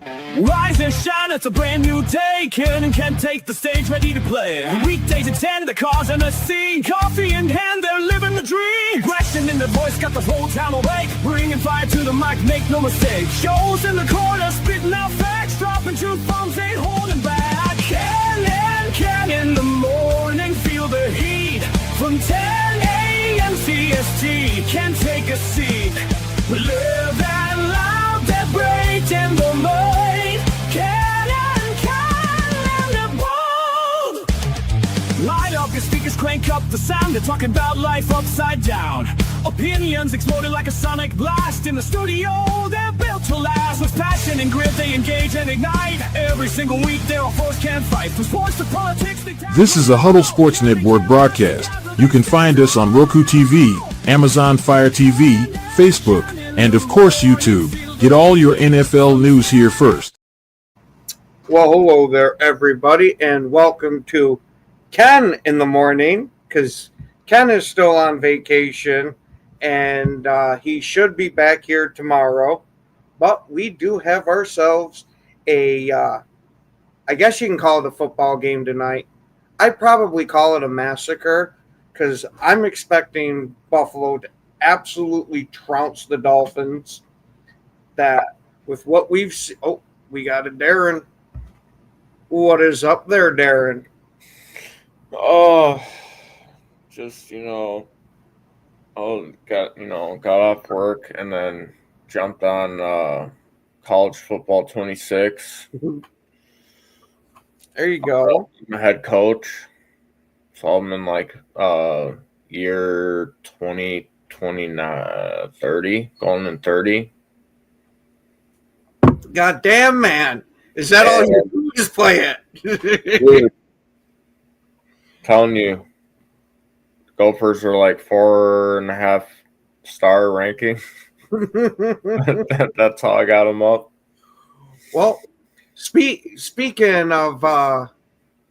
Rise and shine, it's a brand new day. Ken can take the stage, ready to play. Weekdays at 10, the cars on the scene. Coffee in hand, they're living the dream. Aggression in the voice, got the whole town awake. Bringing fire to the mic, make no mistake. Shows in the corner, spitting out facts. Dropping truth bombs, ain't holding back. Ken in the morning, feel the heat. From 10 a.m. CST, can take a seat. We live and loud, that break in the mind. Light up your speakers, crank up the sound. They're talking about life upside down. Opinions exploded like a sonic blast. In the studio, they're built to last. With passion and grit, they engage and ignite. Every single week, they're a force can't fight. From sports to politics, This is a Huddle Sports Network broadcast. You can find us on Roku TV, Amazon Fire TV, Facebook, and of course YouTube. Get all your NFL news here first. Well, hello there, everybody, and welcome to Ken in the morning, because Ken is still on vacation, and he should be back here tomorrow. But we do have ourselves I guess you can call it a football game tonight. I'd probably call it a massacre, because I'm expecting Buffalo to absolutely trounce the Dolphins. That with what we've seen, we got a Darren. What is up there, Darren? Oh, just, got off work and then jumped on College Football 26. There you go. I'm a head coach. So I'm in year 2029, 30, going in 30. God damn, man. Is that all you do? Just play it. Dude, telling you, Gophers are like 4.5 star ranking. That's how I got them up. Well, speaking of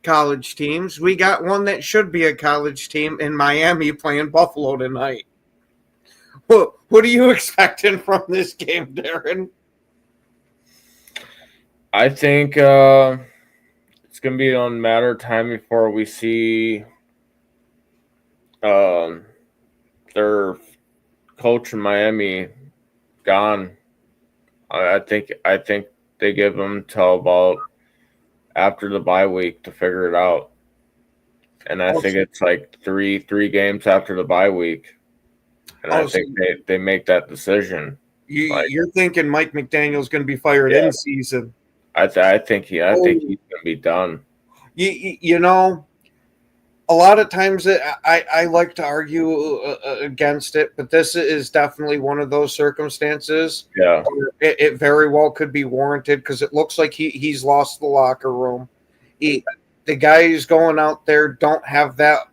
college teams, we got one that should be a college team in Miami playing Buffalo tonight. What are you expecting from this game, Darren? I think it's going to be a matter of time before we see their coach in Miami gone. I think they give them till about after the bye week to figure it out, and I think it's like three games after the bye week, and I think they make that decision. You're thinking Mike McDaniel's going to be fired in season. I think he's going to be done. You know, a lot of times I like to argue against it, but this is definitely one of those circumstances. Yeah, it very well could be warranted, because it looks like he's lost the locker room. The guys going out there don't have that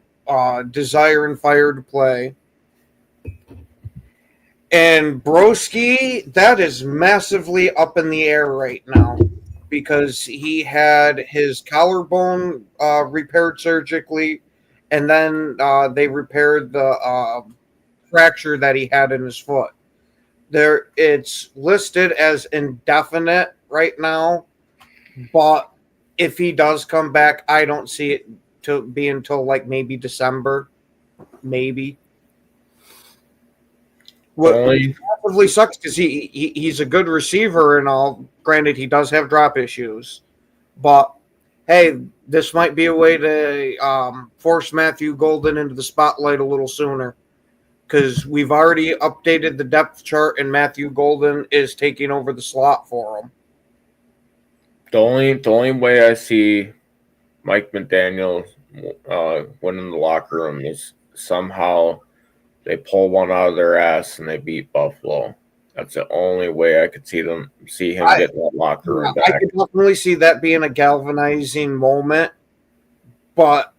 desire and fire to play. And Broski, that is massively up in the air right now, because he had his collarbone repaired surgically, and then they repaired the fracture that he had in his foot. It's listed as indefinite right now, but if he does come back, I don't see it to be until like maybe December, maybe. What massively sucks, because he's a good receiver and all. Granted, he does have drop issues, but hey, this might be a way to force Matthew Golden into the spotlight a little sooner, because we've already updated the depth chart and Matthew Golden is taking over the slot for him. The only way I see Mike McDaniel winning the locker room is somehow they pull one out of their ass and they beat Buffalo. That's the only way I could see him getting that locker room back. I could definitely see that being a galvanizing moment, but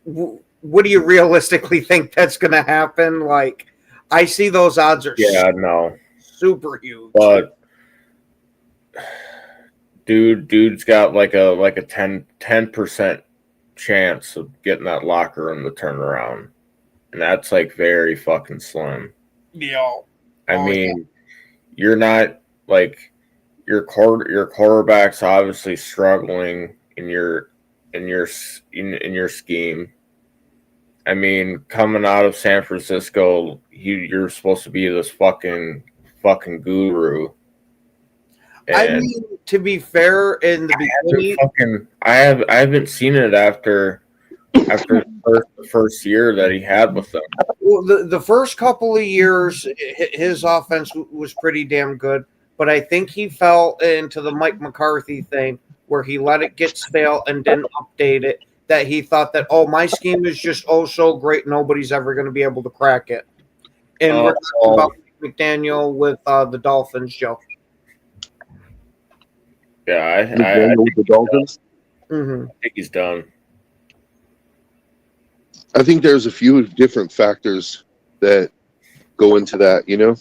what do you realistically think that's going to happen? Like, I see those odds are super huge. But dude's got like a 10% chance of getting that locker room to turn around. And that's like very fucking slim. Yeah. I mean, you're not like your quarterback's obviously struggling in your scheme. I mean, coming out of San Francisco, you're supposed to be this fucking guru. I mean, to be fair, in the beginning, I haven't seen it after the first year that he had with them. well, the first couple of years, his offense was pretty damn good. But I think he fell into the Mike McCarthy thing where he let it get stale and didn't update it. That he thought that, oh, my scheme is just so great, nobody's ever going to be able to crack it. And we're talking about McDaniel with the Dolphins, Joe. Yeah, McDaniel with the Dolphins. Mm-hmm. I think he's done. I think there's a few different factors that go into that. You know,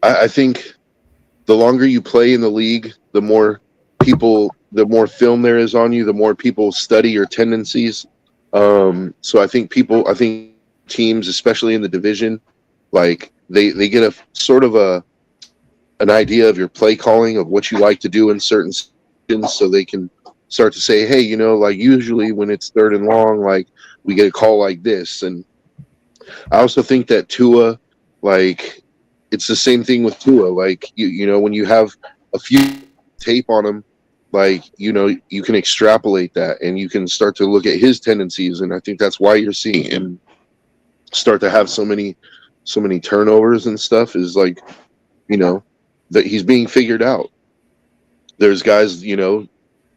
I think the longer you play in the league, the more film there is on you, the more people study your tendencies. So I think teams, especially in the division, like they get a sort of an idea of your play calling, of what you like to do in certain situations, so they can start to say, hey, you know, like usually when it's 3rd and long, like we get a call like this. And I also think that Tua, like, it's the same thing with Tua. Like, you know, when you have a few tape on him, like, you know, you can extrapolate that and you can start to look at his tendencies. And I think that's why you're seeing him start to have so many turnovers and stuff, is like, you know, that he's being figured out. There's guys, you know,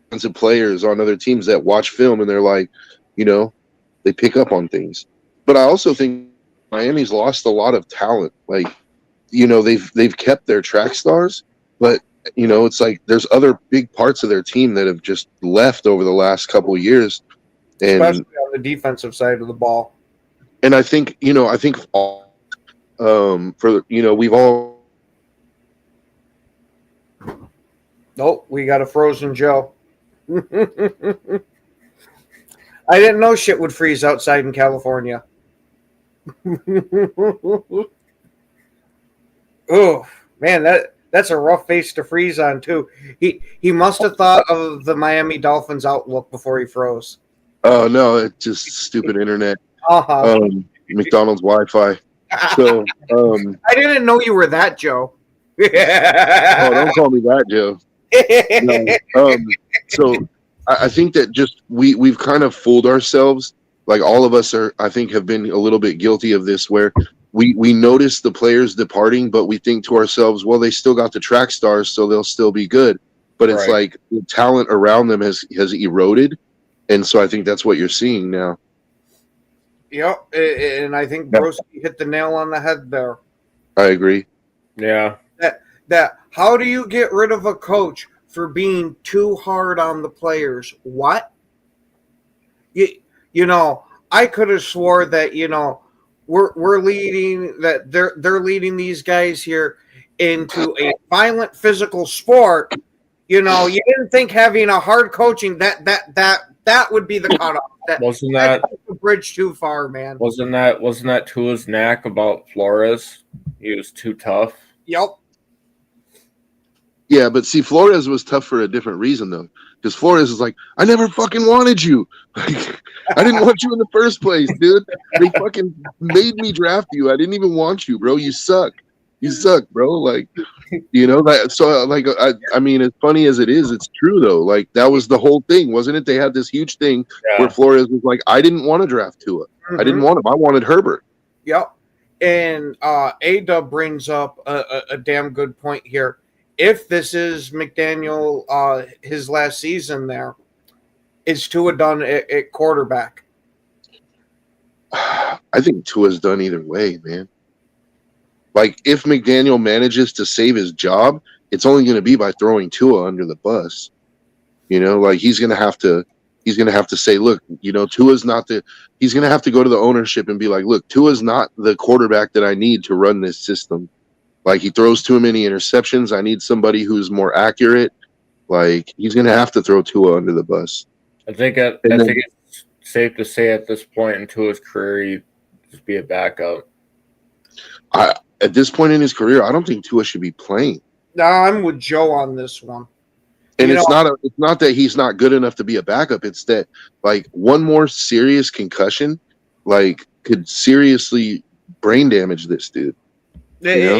defensive players on other teams that watch film and they're like, you know, they pick up on things. But I also think Miami's lost a lot of talent. Like, you know, they've kept their track stars, but you know, it's like there's other big parts of their team that have just left over the last couple of years, and Especially on the defensive side of the ball. And I think, you know, for, you know, we've all. Nope, we got a frozen Joe. I didn't know shit would freeze outside in California. Oh man, that's a rough face to freeze on too. He must have thought of the Miami Dolphins outlook before he froze. Oh no, it's just stupid internet. Uh-huh. McDonald's Wi-Fi. So I didn't know you were that, Joe. oh, don't call me that, Joe. No. So I think that just we've kind of fooled ourselves. Like, all of us I think have been a little bit guilty of this, where we notice the players departing, but we think to ourselves, well, they still got the track stars, so they'll still be good. But it's like the talent around them has eroded, and so I think that's what you're seeing now. Yep, and I think Broski hit the nail on the head there. I agree. Yeah. That how do you get rid of a coach for being too hard on the players? What? You know, I could have swore that, you know, we're leading, that they're leading these guys here into a violent physical sport. You know, you didn't think having a hard coaching that would be the cutoff. Wasn't that a bridge too far, man? Wasn't that Tua's knack about Flores? He was too tough. Yep. Yeah, but see, Flores was tough for a different reason, though. Because Flores is like, I never fucking wanted you. Like, I didn't want you in the first place, dude. They fucking made me draft you. I didn't even want you, bro. You suck. You suck, bro. Like, you know, that. So, like, I mean, as funny as it is, it's true, though. Like, that was the whole thing, wasn't it? They had this huge thing where Flores was like, I didn't want to draft Tua. Mm-hmm. I didn't want him. I wanted Herbert. Yep. And A-Dub brings up a damn good point here. If this is McDaniel, his last season there, is Tua done at quarterback? I think Tua's done either way, man. Like, if McDaniel manages to save his job, it's only going to be by throwing Tua under the bus. You know, like, he's going to have to say, look, you know, Tua's not he's going to have to go to the ownership and be like, look, Tua's not the quarterback that I need to run this system. Like, he throws too many interceptions. I need somebody who's more accurate. Like, he's going to have to throw Tua under the bus. I think it's safe to say at this point in Tua's career, he'd just be a backup. At this point in his career, I don't think Tua should be playing. I'm with Joe on this one. And You it's know- not that he's not good enough to be a backup. It's that like one more serious concussion, like could seriously brain damage this dude. Yeah.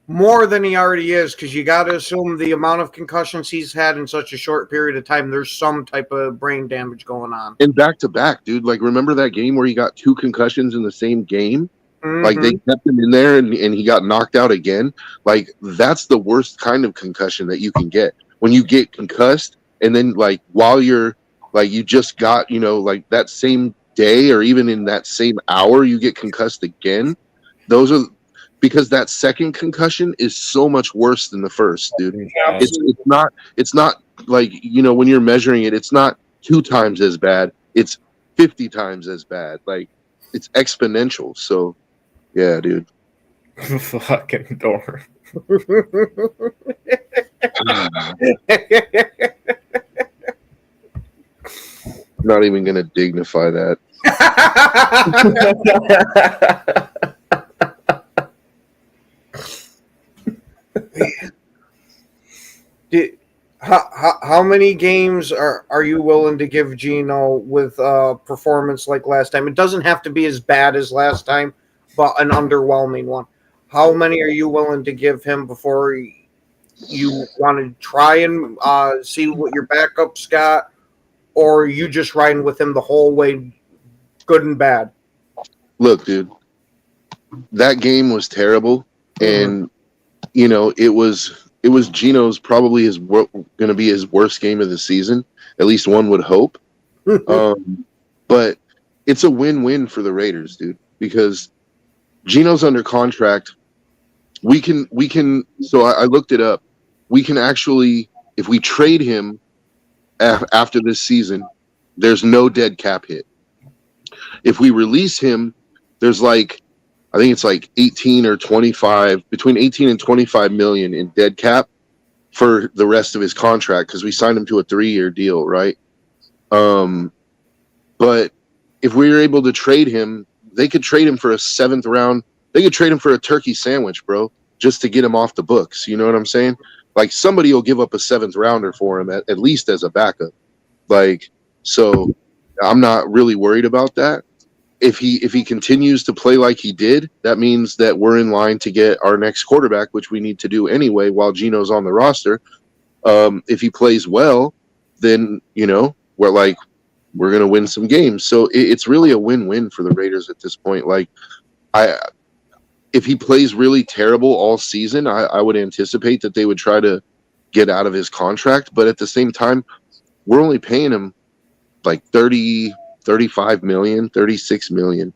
More than he already is, because you got to assume the amount of concussions he's had in such a short period of time, there's some type of brain damage going on. And back to back, dude. Like, remember that game where he got 2 concussions in the same game? Like, they kept him in there and he got knocked out again. Like, that's the worst kind of concussion that you can get. When you get concussed and then, like, while you're, like, you just got, you know, like that same day or even in that same hour, you get concussed again. Those are because that second concussion is so much worse than the first, dude. It's not like, you know, when you're measuring it, it's not 2 times as bad. It's 50 times as bad. Like, it's exponential. So, yeah, dude. Fucking door. Not even gonna dignify that. How many games are you willing to give Gino with performance like last time? It doesn't have to be as bad as last time, but an underwhelming one. How many are you willing to give him before you want to try and see what your backup's got, or are you just riding with him the whole way, good and bad? Look, dude, that game was terrible, and you know it was Gino's probably going to be his worst game of the season. At least one would hope. But it's a win-win for the Raiders, dude, because Gino's under contract. We can. So I looked it up. We can actually, if we trade him after this season, there's no dead cap hit. If we release him, there's like, I think it's like 18 or 25, between 18 and 25 million in dead cap for the rest of his contract because we signed him to a 3-year deal, right? But if we were able to trade him, they could trade him for a 7th round. They could trade him for a turkey sandwich, bro, just to get him off the books. You know what I'm saying? Like, somebody will give up a 7th rounder for him at least as a backup. Like, so I'm not really worried about that. If he continues to play like he did, that means that we're in line to get our next quarterback, which we need to do anyway while Gino's on the roster. If he plays well, then, you know, we're going to win some games. So it's really a win-win for the Raiders at this point. Like, if he plays really terrible all season, I would anticipate that they would try to get out of his contract. But at the same time, we're only paying him like 35 million, 36 million,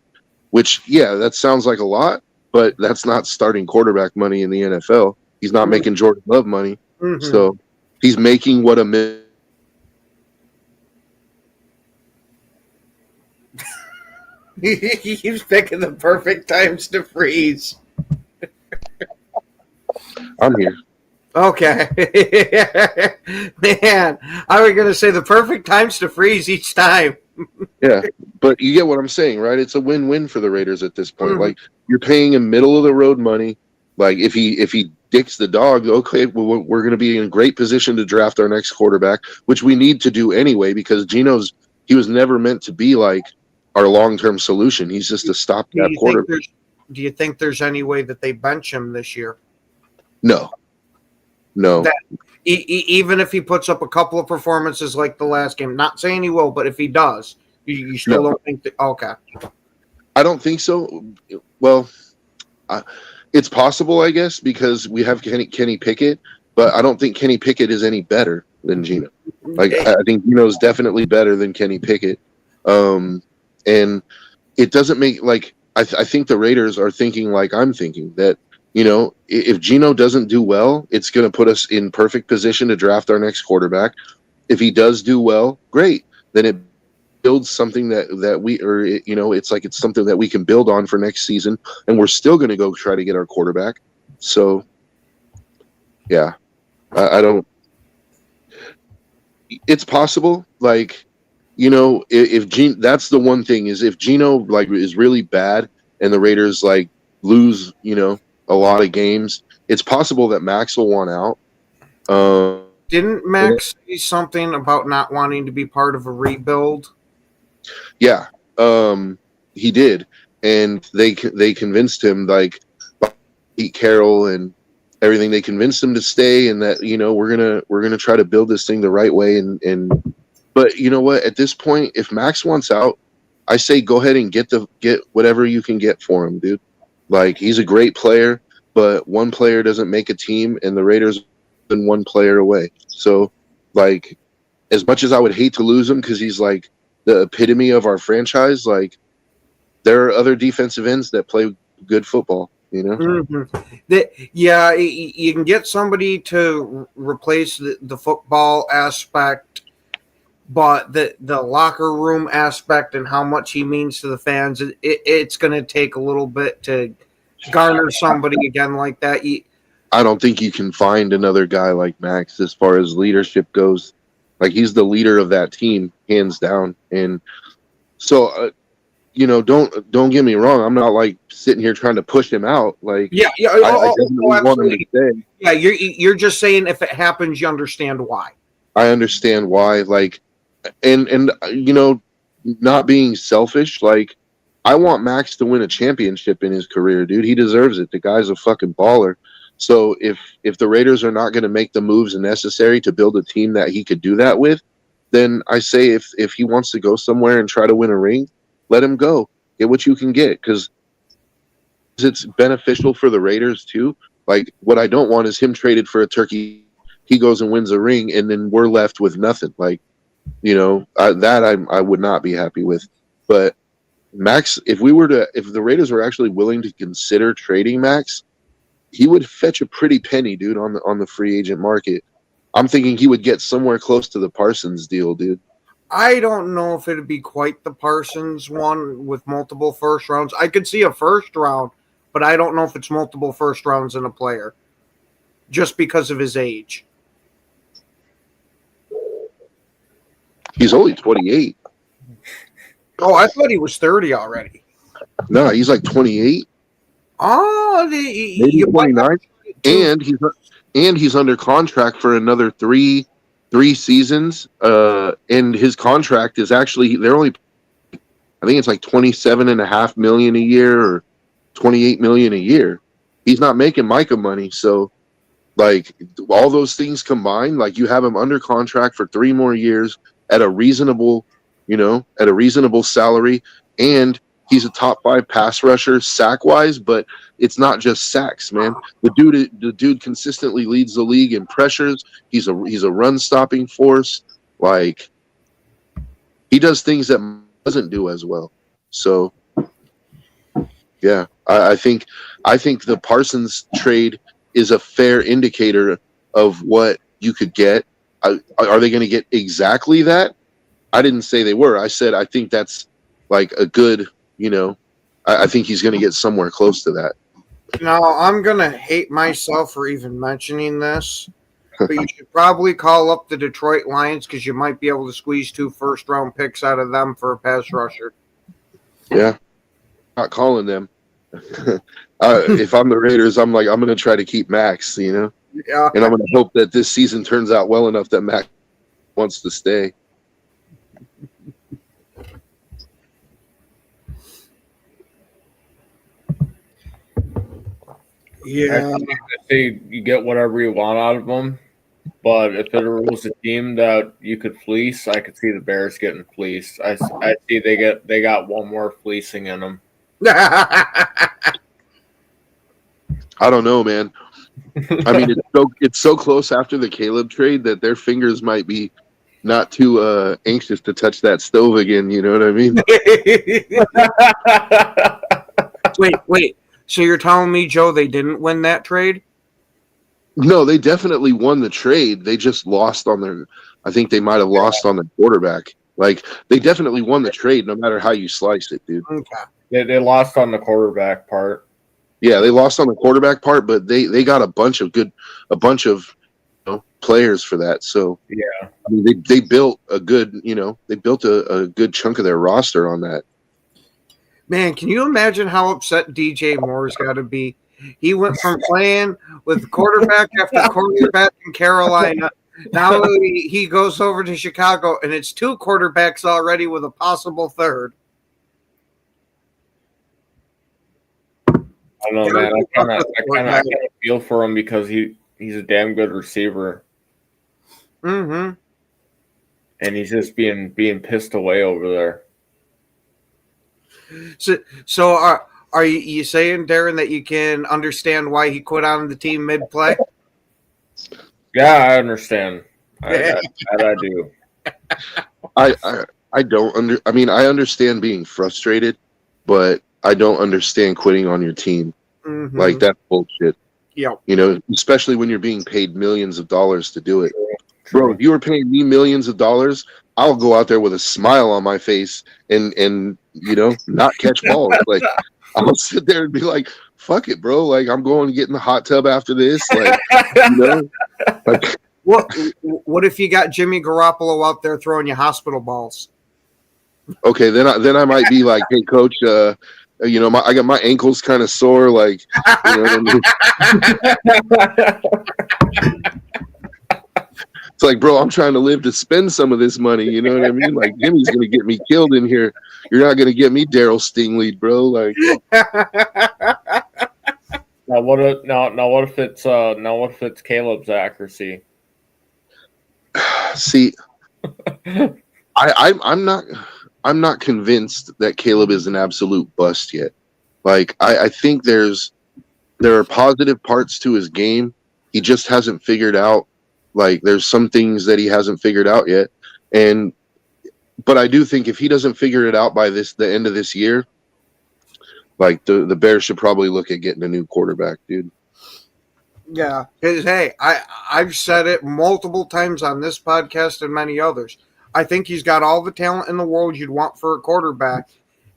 which, yeah, that sounds like a lot, but that's not starting quarterback money in the NFL. He's not making Jordan Love money. So he's making what a He keeps picking the perfect times to freeze. I'm here. Okay. Man, I was going to say the perfect times to freeze each time. Yeah, but you get what I'm saying, right? It's a win-win for the Raiders at this point. Like, you're paying him middle of the road money. Like, if he dicks the dog, okay, well, we're going to be in a great position to draft our next quarterback, which we need to do anyway because he was never meant to be like our long-term solution. He's just a stopgap quarterback. Do you think there's any way that they bench him this year? No. Even if he puts up a couple of performances like the last game, not saying he will, but if he does, you still don't think that? Okay. I don't think so. Well, it's possible, I guess, because we have Kenny Pickett, but I don't think Kenny Pickett is any better than Gino. Like, I think Gino's definitely better than Kenny Pickett. And it doesn't make, like, I think the Raiders are thinking like I'm thinking, that, you know, if Gino doesn't do well, it's going to put us in perfect position to draft our next quarterback. If he does do well, great. Then it builds something that we, or, you know, it's like it's something that we can build on for next season, and we're still going to go try to get our quarterback. So, yeah, I don't. It's possible, like, you know, if Gino, that's the one thing, is if Gino like is really bad and the Raiders like lose, you know, a lot of games, it's possible that Max will want out. Didn't Max say something about not wanting to be part of a rebuild? Yeah, he did, and they convinced him, like Pete Carroll and everything. They convinced him to stay, and that we're gonna try to build this thing the right way. And but you know what? At this point, if Max wants out, I say go ahead and get whatever you can get for him, dude. Like, he's a great player, but one player doesn't make a team, and the Raiders have been one player away. So, like, as much as I would hate to lose him because he's like the epitome of our franchise, like, there are other defensive ends that play good football, Mm-hmm. You can get somebody to replace the football aspect, but the locker room aspect and how much he means to the fans, it's going to take a little bit to garner somebody again like that. I don't think you can find another guy like Max as far as leadership goes. Like, he's the leader of that team, hands down. And so, don't get me wrong. I'm not like sitting here trying to push him out. Like, I definitely want him to stay. Yeah, you're just saying if it happens, you understand why. I understand why. Like, and not being selfish. Like, I want Max to win a championship in his career, dude. He deserves it. The guy's a fucking baller. So if the Raiders are not going to make the moves necessary to build a team that he could do that with, then I say if he wants to go somewhere and try to win a ring, let him go. Get what you can get, because it's beneficial for the Raiders too. Like, what I don't want is him traded for a turkey. He goes and wins a ring, and then we're left with nothing. Like, I would not be happy with. But Max, if the Raiders were actually willing to consider trading Max, he would fetch a pretty penny, dude, on the free agent market. I'm thinking he would get somewhere close to the Parsons deal, dude. I don't know if it'd be quite the Parsons one with multiple first rounds. I could see a first round, but I don't know if it's multiple first rounds in a player just because of his age. He's only 28. Oh, I thought he was 30 already. No, he's like 28. Oh, maybe 29. And he's under contract for another three seasons. And his contract is actually, I think it's like $27.5 million a year or $28 million a year. He's not making Micah money. So, like, all those things combined, like, you have him under contract for 3 more years at a reasonable salary, and he's a top 5 pass rusher sack wise, but it's not just sacks, man. The dude consistently leads the league in pressures. He's a run stopping force. Like, he does things that doesn't do as well. So, yeah, I think the Parsons trade is a fair indicator of what you could get. Are they going to get exactly that? I didn't say they were. I said I think that's like a good, I think he's going to get somewhere close to that. Now, I'm going to hate myself for even mentioning this, but you should probably call up the Detroit Lions because you might be able to squeeze 2 first-round picks out of them for a pass rusher. Yeah. Not calling them. If I'm the Raiders, I'm going to try to keep Max, Yeah. And I'm going to hope that this season turns out well enough that Max wants to stay. Yeah. I say you get whatever you want out of them, but if it was a team that you could fleece, I could see the Bears getting fleeced. I see they got one more fleecing in them. I don't know, man. I mean, it's so close after the Caleb trade that their fingers might be not too anxious to touch that stove again. You know what I mean? Wait. So you're telling me, Joe, they didn't win that trade? No, they definitely won the trade. They just lost on their. I think they might have lost on the quarterback. Like, they definitely won the trade, no matter how you slice it, dude. Okay. They lost on the quarterback part. Yeah, they lost on the quarterback part, but they got a bunch of players for that. So yeah, I mean, they built a good, they built a good chunk of their roster on that. Man, can you imagine how upset DJ Moore's got to be? He went from playing with quarterback after quarterback in Carolina. Now he goes over to Chicago, and it's 2 quarterbacks already with a possible third. I don't know, man. I kind of feel for him because he's a damn good receiver. Mm-hmm. And he's just being pissed away over there. So are you saying, Darren, that you can understand why he quit on the team mid-play? Yeah, I understand. I do. I don't I mean, I understand being frustrated, but I don't understand quitting on your team. Mm-hmm. Like, that's bullshit. Yeah. You know, especially when you're being paid millions of dollars to do it. Bro, if you were paying me millions of dollars, I'll go out there with a smile on my face and you know, not catch balls. Like, I'll sit there and be like, fuck it, bro. Like, I'm going to get in the hot tub after this. Like, you know, like, what if you got Jimmy Garoppolo out there throwing you hospital balls? okay, then I might be like, hey, coach, you know, I got my ankles kind of sore. Like, you know what I mean? It's like, bro, I'm trying to live to spend some of this money. You know what I mean? Like, Jimmy's going to get me killed in here. You're not going to get me Daryl Stingley, bro. Like, now what if it's Caleb's accuracy? See, I'm not convinced that Caleb is an absolute bust yet. Like, I think there are positive parts to his game. He just hasn't figured out. Like, there's some things that he hasn't figured out yet. But I do think if he doesn't figure it out by the end of this year, like, the Bears should probably look at getting a new quarterback, dude. Yeah. Hey, I've said it multiple times on this podcast and many others. I think he's got all the talent in the world you'd want for a quarterback.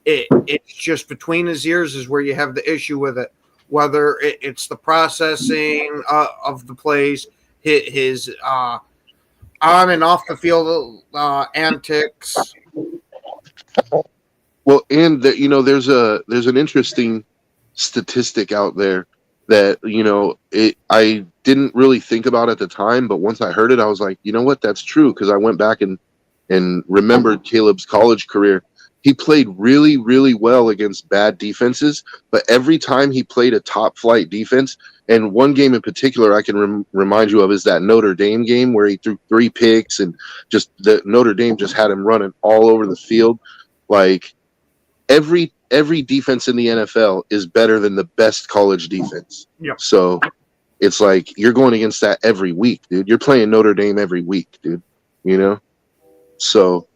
It's just between his ears is where you have the issue with it. Whether it's the processing of the plays, his on and off the field antics. Well, and you know, there's an interesting statistic out there that, you know, I didn't really think about at the time, but once I heard it, I was like, you know what, that's true, because I went back and remembered Caleb's college career. He played really, really well against bad defenses, but every time he played a top flight defense, and one game in particular I can remind you of is that Notre Dame game where he threw 3 picks and just the Notre Dame just had him running all over the field. Like, every defense in the NFL is better than the best college defense. Yep. So it's like you're going against that every week, dude. You're playing Notre Dame every week, dude. You know? So,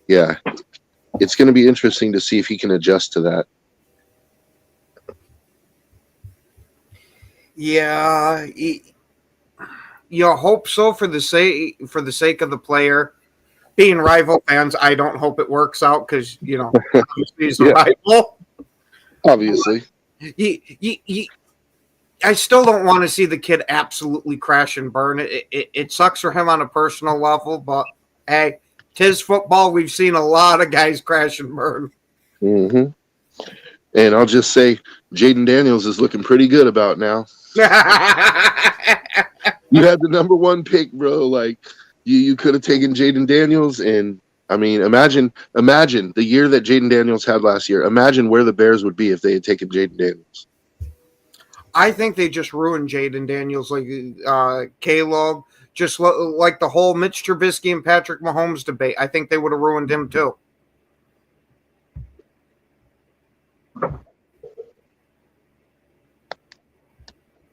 yeah. It's going to be interesting to see if he can adjust to that. Yeah, you hope so for the sake of the player. Being rival fans, I don't hope it works out because, you know, he's a rival. Obviously. I still don't want to see the kid absolutely crash and burn. It sucks for him on a personal level, but hey, 'tis football. We've seen a lot of guys crash and burn. Mm-hmm. And I'll just say, Jaden Daniels is looking pretty good about now. You had the number 1 pick, bro. Like, you could have taken Jaden Daniels, and I mean, imagine the year that Jaden Daniels had last year. Imagine where the Bears would be if they had taken Jaden Daniels. I think they just ruined Jaden Daniels, like Caleb, just like the whole Mitch Trubisky and Patrick Mahomes debate. I think they would have ruined him too.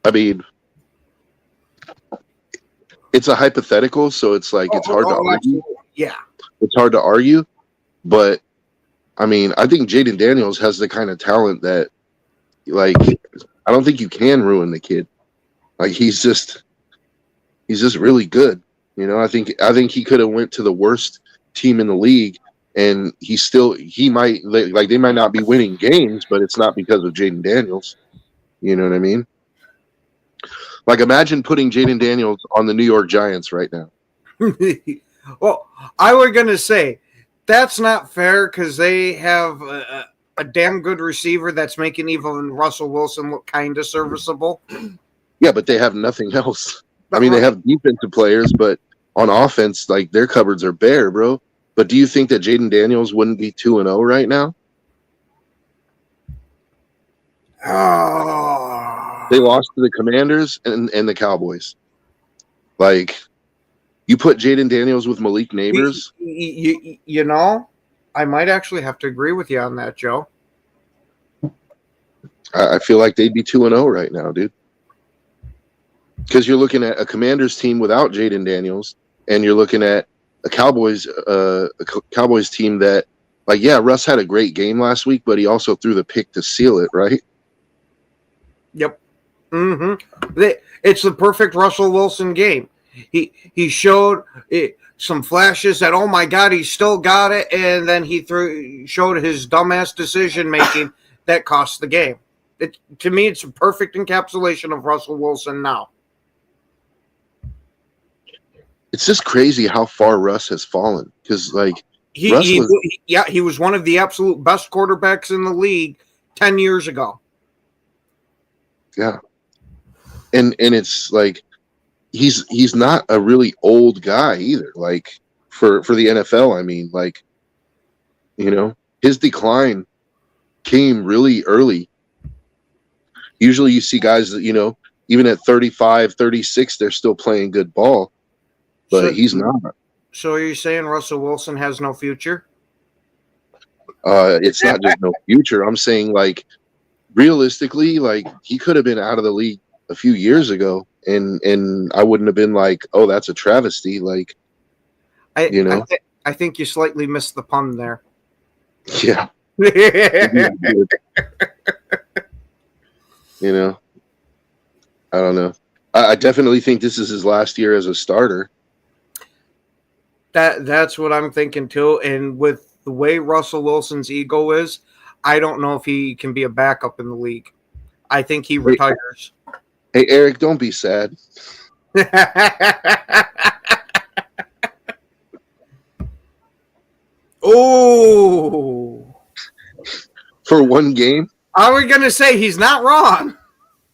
I mean, it's a hypothetical, so it's like it's hard to argue. Yeah, it's hard to argue, but I mean, I think Jaden Daniels has the kind of talent that, like, I don't think you can ruin the kid. Like, he's just really good. You know, I think he could have went to the worst team in the league, and he might, like, they might not be winning games, but it's not because of Jaden Daniels. You know what I mean? Like, imagine putting Jaden Daniels on the New York Giants right now. Well, I was going to say, that's not fair because they have a damn good receiver that's making even Russell Wilson look kind of serviceable. Yeah, but they have nothing else. I mean, they have defensive players, but on offense, like their cupboards are bare, bro. But do you think that Jaden Daniels wouldn't be 2-0 right now? Oh. They lost to the Commanders and the Cowboys. Like, you put Jaden Daniels with Malik Neighbors. You know, I might actually have to agree with you on that, Joe. I feel like they'd be 2-0 right now, dude. Because you're looking at a Commanders team without Jaden Daniels, and you're looking at a Cowboys team that, like, yeah, Russ had a great game last week, but he also threw the pick to seal it, right? Yep. It's the perfect Russell Wilson game. He showed some flashes that, oh my God, he still got it, and then he showed his dumbass decision making that cost the game. To me, it's a perfect encapsulation of Russell Wilson now. It's just crazy how far Russ has fallen. Because, like, he was one of the absolute best quarterbacks in the league 10 years ago. Yeah. And it's like he's not a really old guy either. Like for the NFL, I mean, like, you know, his decline came really early. Usually you see guys that, you know, even at 35, 36, they're still playing good ball. But he's not. So are you saying Russell Wilson has no future? It's not just no future. I'm saying, like, realistically, like, he could have been out of the league a few years ago, and I wouldn't have been like, oh, that's a travesty. Like, you know, I think you slightly missed the pun there. yeah. You know, I don't know. I definitely think this is his last year as a starter. That's what I'm thinking too. And with the way Russell Wilson's ego is, I don't know if he can be a backup in the league. I think he retires. Hey, Eric, don't be sad. Oh, For one game? I was going to say he's not wrong.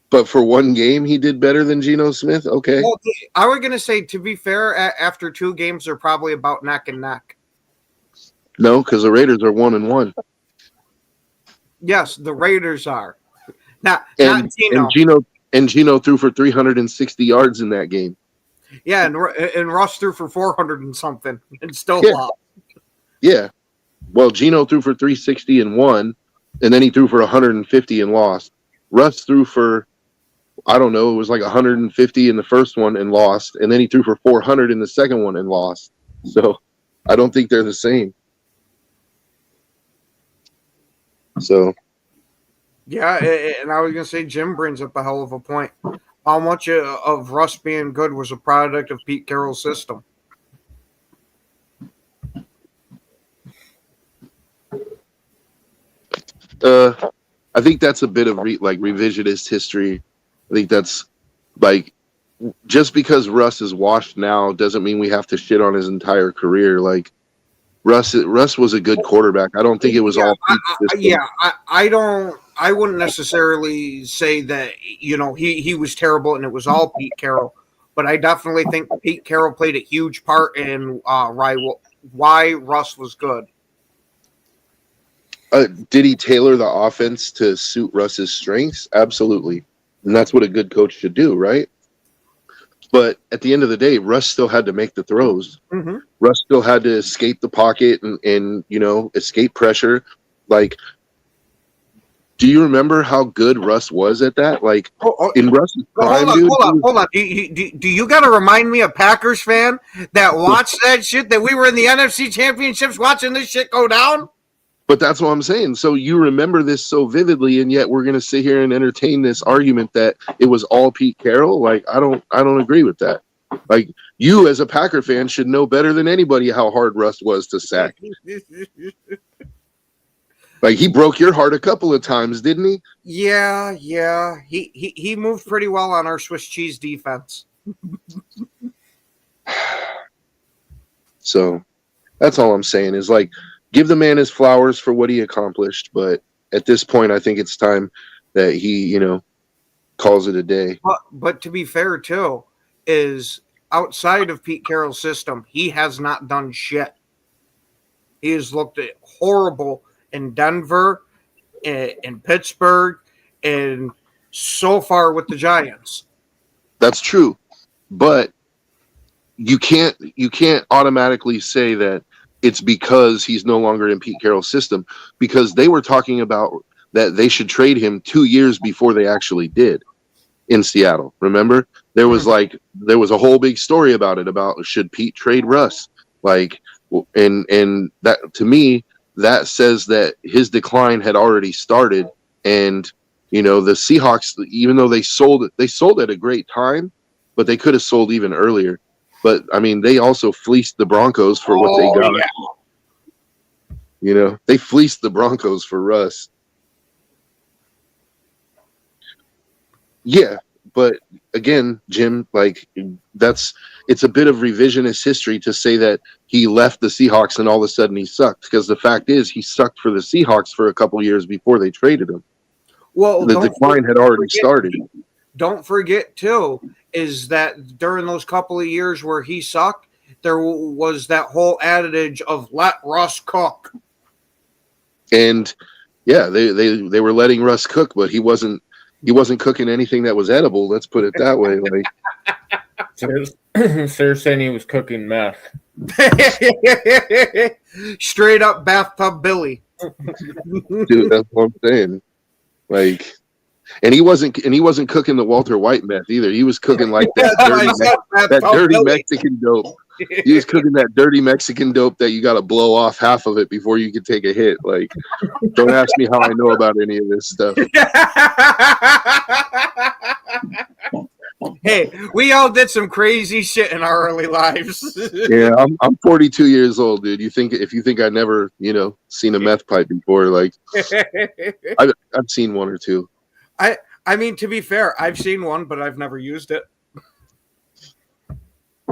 But for one game, he did better than Geno Smith? Okay. Well, I was going to say, to be fair, after 2 games, they're probably about neck and neck. No, because the Raiders are 1-1. Yes, the Raiders are. Not Geno. And Geno threw for 360 yards in that game. Yeah, and Russ threw for 400 and something and still lost. Yeah. Well, Geno threw for 360 and won, and then he threw for 150 and lost. Russ threw for, I don't know, it was like 150 in the first one and lost, and then he threw for 400 in the second one and lost. So I don't think they're the same. So. Yeah, and I was going to say Jim brings up a hell of a point. How much of Russ being good was a product of Pete Carroll's system? I think that's a bit of revisionist history. I think that's like, just because Russ is washed now doesn't mean we have to shit on his entire career. Like, Russ was a good quarterback. I don't think it was all Pete's system. I wouldn't necessarily say that, you know, he was terrible and it was all Pete Carroll, but I definitely think Pete Carroll played a huge part in why Russ was good. Did he tailor the offense to suit Russ's strengths? Absolutely. And that's what a good coach should do, right? But at the end of the day, Russ still had to make the throws. Mm-hmm. Russ still had to escape the pocket and you know, escape pressure. Like, do you remember how good Russ was at that? Like, in Russ's prime, hold on. Do you got to remind me, a Packers fan that watched that shit, that we were in the NFC Championships watching this shit go down? But that's what I'm saying. So you remember this so vividly, and yet we're going to sit here and entertain this argument that it was all Pete Carroll. Like, I don't agree with that. Like, you as a Packer fan should know better than anybody how hard Russ was to sack. Like, he broke your heart a couple of times, didn't he? Yeah. He moved pretty well on our Swiss cheese defense. So that's all I'm saying is, like, give the man his flowers for what he accomplished, but at this point, I think it's time that he, calls it a day. But to be fair, too, is outside of Pete Carroll's system, he has not done shit. He has looked horrible in Denver, in Pittsburgh, and so far with the Giants. That's true, but you can't automatically say that it's because he's no longer in Pete Carroll's system, because they were talking about that they should trade him 2 years before they actually did in Seattle. Remember, there was a whole big story about it, about should Pete trade Russ, and that, to me, that says that his decline had already started. And the Seahawks, even though they sold at a great time, but they could have sold even earlier. But I mean, they also fleeced the Broncos for what they got. Yeah. They fleeced the Broncos for Russ. Yeah, but again, Jim, it's a bit of revisionist history to say that he left the Seahawks and all of a sudden he sucked, because the fact is he sucked for the Seahawks for a couple years before they traded him. Well, the decline had already started. Don't forget, too, is that during those couple of years where he sucked, there was that whole adage of let Russ cook. And yeah, they were letting Russ cook, but he wasn't cooking anything that was edible. Let's put it that way. So you're saying he was cooking meth? Straight up bathtub Billy. Dude, that's what I'm saying. And he wasn't cooking the Walter White meth either. He was cooking that dirty Mexican dope. He was cooking that dirty Mexican dope that you got to blow off half of it before you can take a hit. Don't ask me how I know about any of this stuff. Hey, we all did some crazy shit in our early lives. Yeah, I'm 42 years old, dude. If you think I never, seen a meth pipe before, I've seen one or two. I mean, to be fair, I've seen one, but I've never used it.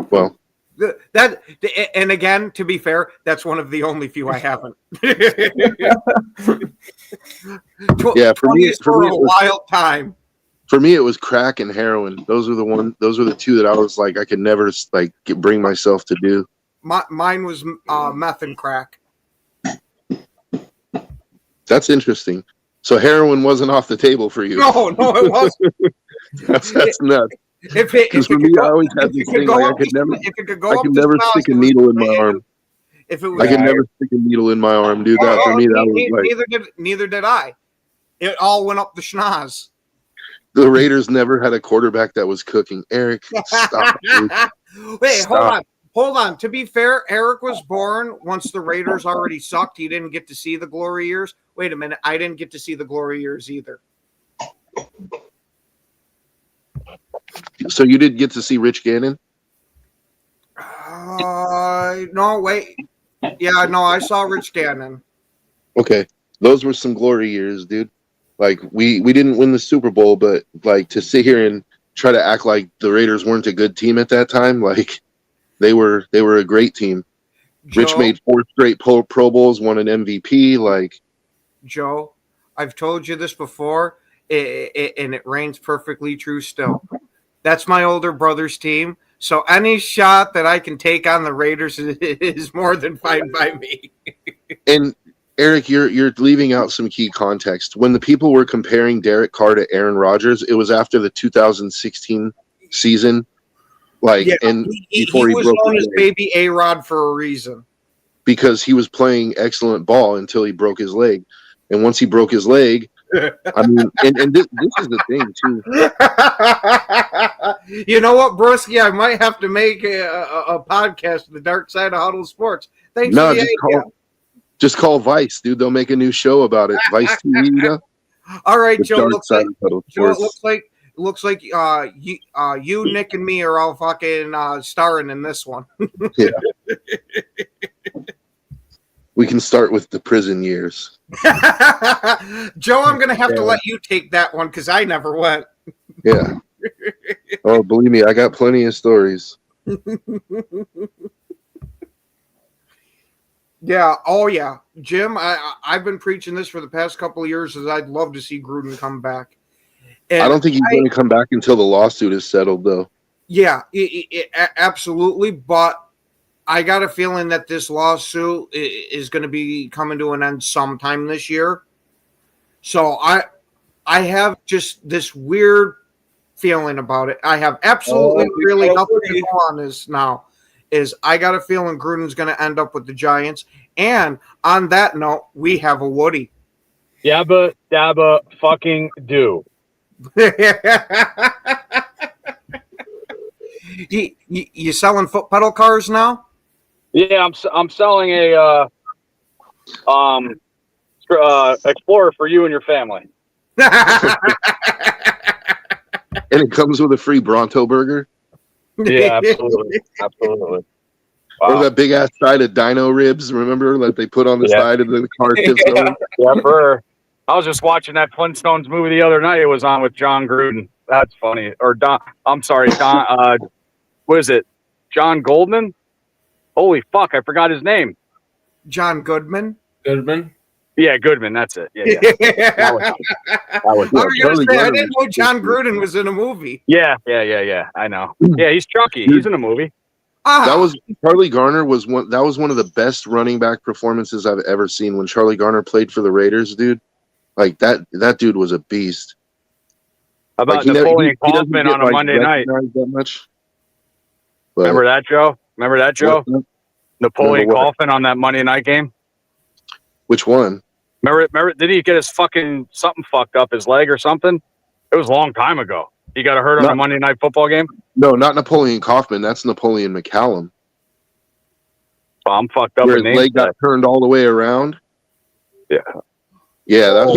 Well, and again, to be fair, that's one of the only few I haven't. Yeah, for me, it was a wild time. For me, it was crack and heroin. Those were the two that I was I could never bring myself to do. Mine was meth and crack. That's interesting. So heroin wasn't off the table for you. No, it wasn't. That's nuts. Because for me, I always had this thing I could never stick a needle in my arm. I could never stick a needle in my arm, dude. That for me, that was neither did I. It all went up the schnoz. The Raiders never had a quarterback that was cooking. Eric, stop. Wait, stop. Hold on. To be fair, Eric was born once the Raiders already sucked. He didn't get to see the glory years. Wait a minute. I didn't get to see the glory years either. So you did get to see Rich Gannon? No, wait. Yeah, no, I saw Rich Gannon. Okay. Those were some glory years, dude. We didn't win the Super Bowl, but to sit here and try to act like the Raiders weren't a good team at that time, they were a great team. Joe, Rich made 4 straight Pro Bowls, won an MVP. Joe, I've told you this before, and it reigns perfectly true still. That's my older brother's team, so any shot that I can take on the Raiders is more than fine by me. And Eric, you're leaving out some key context. When the people were comparing Derek Carr to Aaron Rodgers, it was after the 2016 season. And before he was known as Baby A-Rod for a reason. Because he was playing excellent ball until he broke his leg. And once he broke his leg, I mean, and this is the thing, too. You know what, Brusky? I might have to make a podcast, The Dark Side of Huddle Sports. Thanks for the idea. Just call Vice, dude. They'll make a new show about it. Vice TV. All right, Joe. It looks like you, Nick, and me are all fucking starring in this one. Yeah. We can start with the prison years. Joe, I'm gonna have to let you take that one because I never went. Yeah. Oh, believe me, I got plenty of stories. Yeah. Oh, yeah. Jim, I've been preaching this for the past couple of years. Is I'd love to see Gruden come back. And I don't think he's going to come back until the lawsuit is settled, though. Yeah, absolutely. But I got a feeling that this lawsuit is going to be coming to an end sometime this year. So I have just this weird feeling about it. I have absolutely really nothing to go on this now. Is I got a feeling Gruden's going to end up with the Giants. And on that note, we have a Woody. Yabba dabba fucking do. You selling foot pedal cars now? Yeah, I'm selling a Explorer for you and your family. And it comes with a free Bronto burger. Yeah, absolutely, absolutely. Or that big ass side of dino ribs, remember, that they put on the side of the car tips over? Yeah, for. I was just watching that Flintstones movie the other night. It was on with John Gruden. That's funny. Or Don. I'm sorry, Don. What is it? John Goldman? Holy fuck! I forgot his name. John Goodman. Goodman. Yeah, Goodman. That's it. Yeah. That was I was gonna Charlie say, I Garner didn't know John Gruden was in a movie. Yeah. I know. Yeah, he's Chucky. He's in a movie. That was Charlie Garner was one. That was one of the best running back performances I've ever seen when Charlie Garner played for the Raiders, dude. Like that dude was a beast. How about Like, Napoleon he doesn't Kaufman get, on a like, Monday night? recognized that much. But Remember that, Joe? Napoleon Remember what? Kaufman on that Monday night game? Which one? Remember, did he get his fucking something fucked up, his leg or something? It was a long time ago. He got hurt on a Monday night football game? No, not Napoleon Kaufman. That's Napoleon McCallum. Well, I'm fucked up Where with his names. leg got turned all the way around. Yeah. Yeah, that was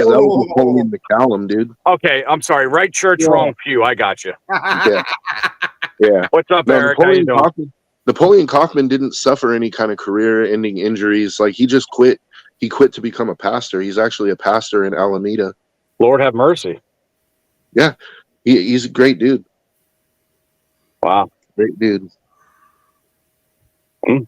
Napoleon McCallum, dude. Okay, I'm sorry. Right church, wrong pew. I got you. Yeah. Yeah. What's up, No, Eric? How you doing? Napoleon Kaufman didn't suffer any kind of career-ending injuries. Like, he just quit. He quit to become a pastor. He's actually a pastor in Alameda. Lord have mercy. Yeah, he's a great dude. Wow. Great dude. Well,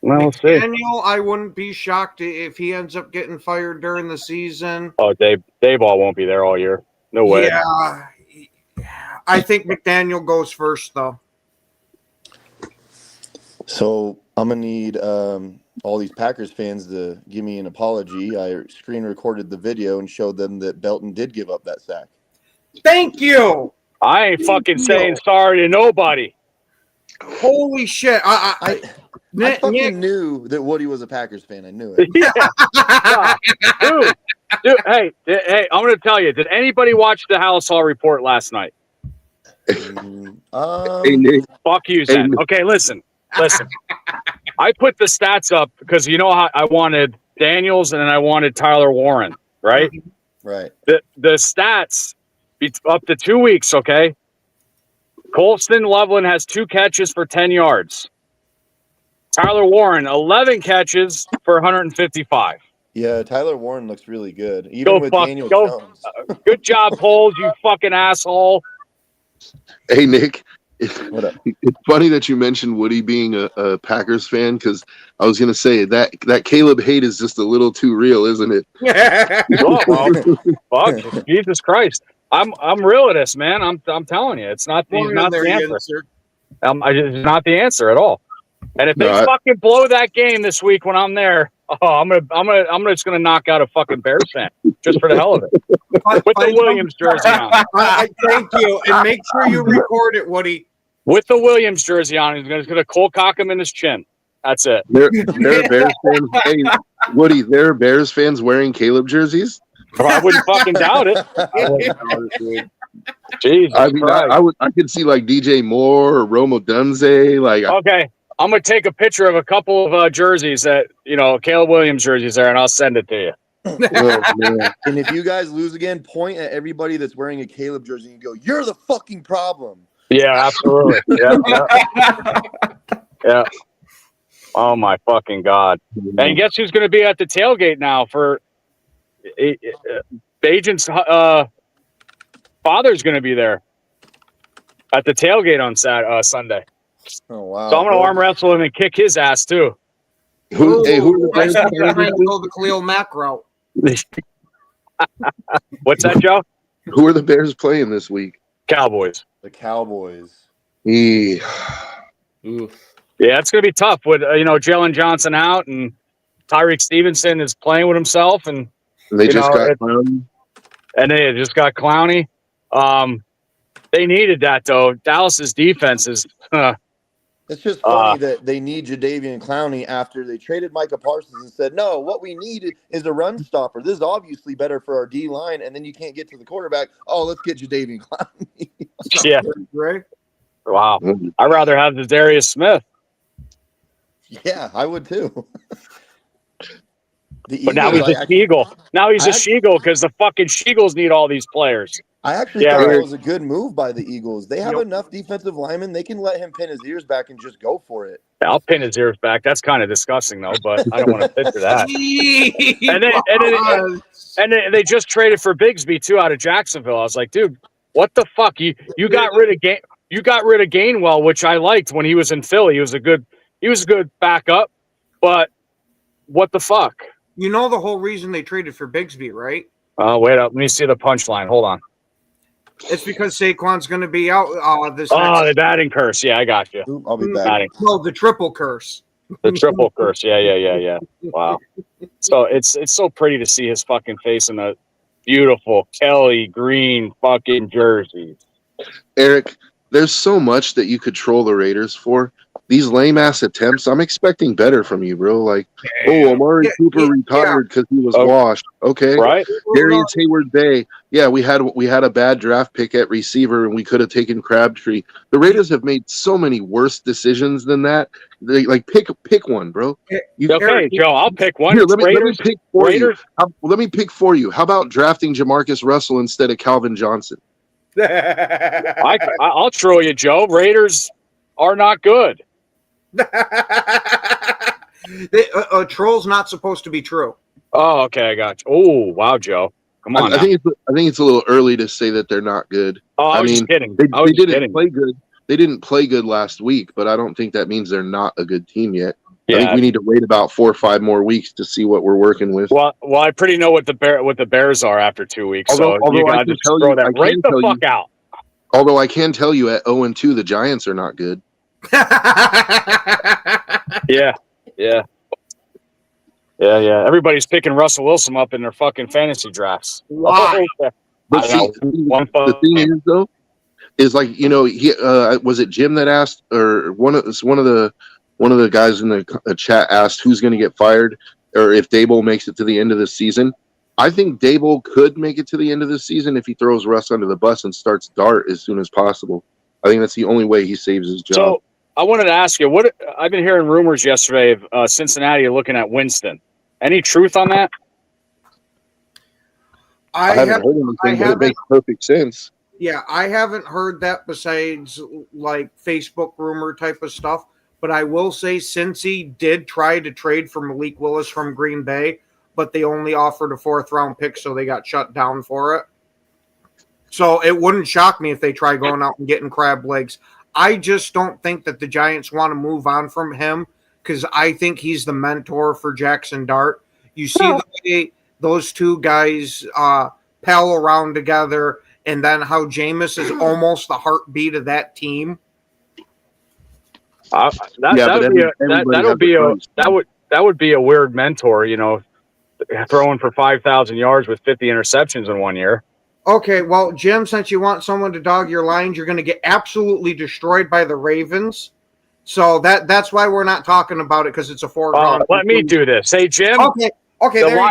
we'll see. Daniel, I wouldn't be shocked if he ends up getting fired during the season. Oh, Dave Ball won't be there all year. No way. Yeah, I think McDaniel goes first, though. So I'm gonna need all these Packers fans to give me an apology. I screen recorded the video and showed them that Belton did give up that sack. Thank you. I ain't fucking saying sorry to nobody. Holy shit! I Nick, fucking knew that Woody was a Packers fan. I knew it. Yeah. Dude, hey, I'm going to tell you, did anybody watch the House Hall report last night? Hey, Nick. Fuck you, Zen. Okay, listen. I put the stats up because you know how I wanted Daniels and then I wanted Tyler Warren, right? Right. The stats up to 2 weeks, okay? Colston Loveland has 2 catches for 10 yards. Tyler Warren, 11 catches for 155. Yeah, Tyler Warren looks really good. Even with Daniel Jones. Good job, Poles, you fucking asshole. Hey, Nick. What up? It's funny that you mentioned Woody being a Packers fan, because I was going to say that Caleb hate is just a little too real, isn't it? Oh, well, fuck, Jesus Christ. I'm real at this, man. I'm telling you, it's not the answer. It's not the answer at all. And if they fucking blow that game this week when I'm there, I'm just gonna knock out a fucking Bears fan just for the hell of it with the Williams jersey on. Thank you, and make sure you record it, Woody. With the Williams jersey on, he's gonna cold cock him in his chin. That's it. There are Bears fans. Hey, Woody, there are Bears fans wearing Caleb jerseys. I wouldn't fucking doubt it. Jesus I mean, Christ. I could see like DJ Moore or Romo Dunze. Like, Okay, I'm gonna take a picture of a couple of jerseys that Caleb Williams jerseys there, and I'll send it to you. oh, man. And if you guys lose again, point at everybody that's wearing a Caleb jersey and go, "You're the fucking problem." Yeah, absolutely. Yeah. Oh my fucking God! And guess who's going to be at the tailgate now for Bajan's father's going to be there at the tailgate on Sunday. Oh wow! So I'm going to arm wrestle him and kick his ass too. Who are the Bears I'm playing trying this to week? go the Khalil Mack route. What's that, Joe? Who are the Bears playing this week? Cowboys. The Cowboys. Eee. Oof. Yeah, it's going to be tough with Jalen Johnson out and Tyreek Stevenson is playing with himself, and And they You just know, got it- Clowney. and they just got Clowney. They needed that though. Dallas's defense is It's just funny that they need Jadeveon Clowney after they traded Micah Parsons and said, no, what we need is a run stopper. This is obviously better for our D line, and then you can't get to the quarterback. Oh, let's get Jadeveon Clowney. yeah. Right? Wow. Mm. I'd rather have the Darius Smith. Yeah, I would too. The But now he's Eagles, a Sheagle. Now he's a I- Sheagle because the fucking Sheagles need all these players. I actually Yeah, thought right. it was a good move by the Eagles. They have Yep. enough defensive linemen. They can let him pin his ears back and just go for it. I'll pin his ears back. That's kind of disgusting though, but I don't want to picture that. And they just traded for Bigsby too out of Jacksonville. I was like, dude, what the fuck? You got rid of Gainwell, which I liked when he was in Philly. He was a good backup, but what the fuck? You know the whole reason they traded for Bigsby, right? Wait up. Let me see the punchline. Hold on. It's because Saquon's going to be out this Oh, the next. batting curse. Yeah, I got you. Oop, I'll be back. Batting. No, the triple curse. The triple curse. Yeah. Wow. So it's so pretty to see his fucking face in a beautiful Kelly green fucking jersey. Eric, there's so much that you could troll the Raiders for. These lame ass attempts, I'm expecting better from you, bro. Like, oh, Amari Yeah, Cooper yeah. retired because he was Oh. washed. Okay. Right? Darius Hayward Bay. Yeah, we had a bad draft pick at receiver, and we could have taken Crabtree. The Raiders have made so many worse decisions than that. They like pick one, bro. You, Okay, Joe, I'll pick one. Here, It's let me Raiders. pick for Raiders. you. Let me pick for you. How about drafting Jamarcus Russell instead of Calvin Johnson? I'll troll you, Joe. Raiders are not good. A troll's not supposed to be true. Oh, okay, I got you. Oh, wow, Joe. Come on. I think it's a little early to say that they're not good. I was I just mean, kidding. They I was just didn't kidding. play good. They didn't play good last week, but I don't think that means they're not a good team yet. I think Yeah. we need to wait about 4 or 5 more weeks to see what we're working with. Well, I pretty know what the Bears are after 2 weeks. Although You I gotta can just tell throw you- that I can right the tell you- fuck out. Although I can tell you at 0-2, the Giants are not good. Yeah. Everybody's picking Russell Wilson up in their fucking fantasy drafts. Why? Oh, But I see, know. One the thing is though, is like he was it Jim that asked, or one of the guys in the chat asked who's going to get fired, or if Dable makes it to the end of the season. I think Dable could make it to the end of the season if he throws Russ under the bus and starts Dart as soon as possible. I think that's the only way he saves his job. So I wanted to ask you, what I've been hearing rumors yesterday of Cincinnati looking at Winston. Any truth on that? I haven't heard anything, but it makes perfect sense. Yeah, I haven't heard that besides like Facebook rumor type of stuff. But I will say Cincy did try to trade for Malik Willis from Green Bay, but they only offered a 4th round pick, so they got shut down for it. So it wouldn't shock me if they try going out and getting crab legs. I just don't think that the Giants want to move on from him because I think he's the mentor for Jackson Dart. You see the way those two guys pal around together, and then how Jameis is almost the heartbeat of that team. That would be a weird mentor, throwing for 5,000 yards with 50 interceptions in 1 year. Okay, well, Jim, since you want someone to dog your lines, you're going to get absolutely destroyed by the Ravens. So that's why we're not talking about it, because it's a foregone. Let me do this. Hey, Jim. Okay, there you go.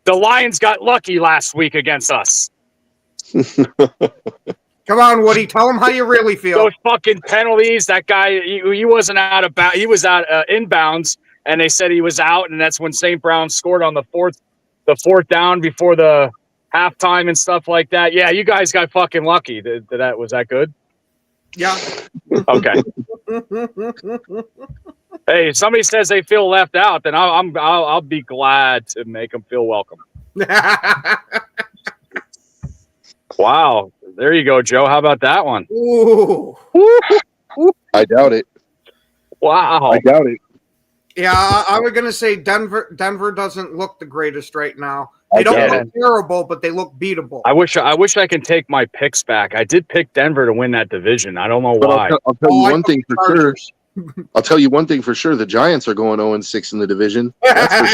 The Lions got lucky last week against us. Come on, Woody. Tell them how you really feel. Those fucking penalties. That guy, he wasn't out of bounds. He was out inbounds, and they said he was out, and that's when St. Brown scored on the fourth down before the halftime and stuff like that. Yeah, you guys got fucking lucky. Was that good? Yeah. Okay. Hey, if somebody says they feel left out, then I'll be glad to make them feel welcome. Wow. There you go, Joe. How about that one? Ooh. I doubt it. Wow. I doubt it. Yeah, I was gonna say Denver doesn't look the greatest right now. They don't look terrible, but they look beatable. I wish I can take my picks back. I did pick Denver to win that division. I don't know why. I'll tell you one thing for sure. I'll tell you one thing for sure. The Giants are going 0-6 in the division. That's for